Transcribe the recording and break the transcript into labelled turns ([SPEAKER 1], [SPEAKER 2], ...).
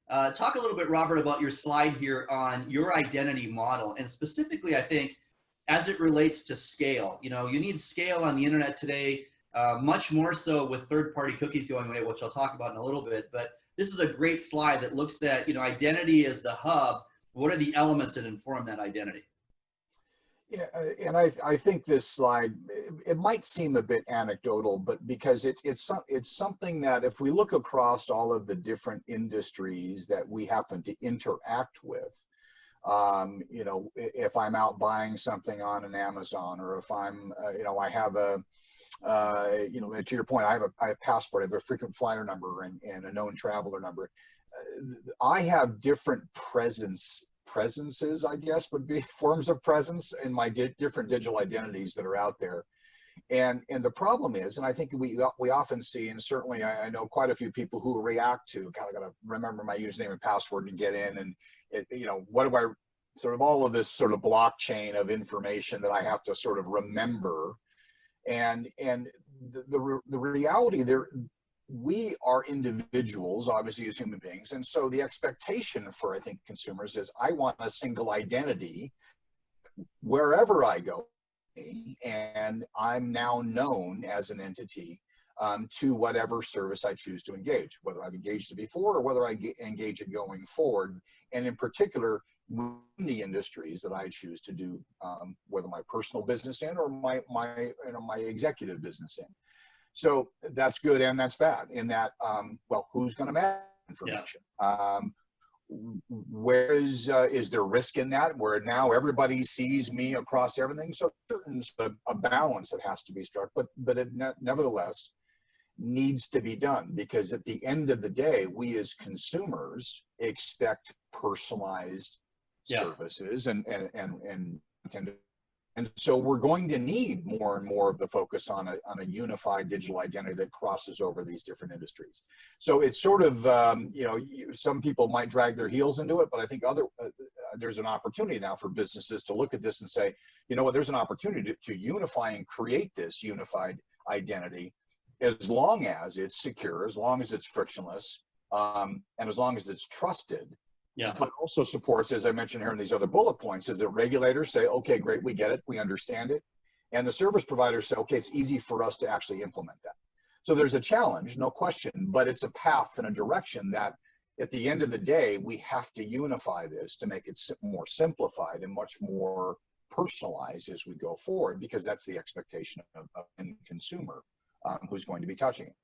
[SPEAKER 1] Talk a little bit, Robert, about your slide here on your identity model, and specifically, I think, as it relates to scale. You know, you need scale on the internet today, much more so with third-party cookies going away, which I'll talk about in a little bit. But this is a great slide that looks at, you know, identity as the hub. What are the elements that inform that identity?
[SPEAKER 2] Yeah, and I think this slide, it might seem a bit anecdotal, but because it's something that if we look across all of the different industries that we happen to interact with, you know, if I'm out buying something on an Amazon, or if I'm, you know, I have a, you know, to your point, I have a passport, I have a frequent flyer number and a known traveler number. I have different presences, I guess, would be forms of presence in my different digital identities that are out there. And the problem is, and I think we often see, and certainly I know quite a few people who react to, kind of got to remember my username and password and get in, and you know, what do I, sort of all of this sort of blockchain of information that I have to sort of remember. And the reality there, we are individuals, obviously, as human beings. And so the expectation for, I think, consumers is, I want a single identity wherever I go. And I'm now known as an entity to whatever service I choose to engage, whether I've engaged it before or whether I engage it going forward. And in particular, the industries that I choose to do, whether my personal business in or my executive business in. So that's good and that's bad in that, well, who's going to manage information? Yeah. Where is there risk in that, where now everybody sees me across everything? So there's a balance that has to be struck, but it nevertheless needs to be done, because at the end of the day, we as consumers expect personalized services and so we're going to need more and more of the focus on a unified digital identity that crosses over these different industries. So it's sort of, you know, some people might drag their heels into it, but I think there's an opportunity now for businesses to look at this and say, you know what, there's an opportunity to unify and create this unified identity, as long as it's secure, as long as it's frictionless, and as long as it's trusted. Yeah. But also supports, as I mentioned here in these other bullet points, is that regulators say, okay, great, we get it, we understand it. And the service providers say, okay, it's easy for us to actually implement that. So there's a challenge, no question, but it's a path and a direction that at the end of the day, we have to unify this to make it more simplified and much more personalized as we go forward, because that's the expectation of a consumer who's going to be touching it.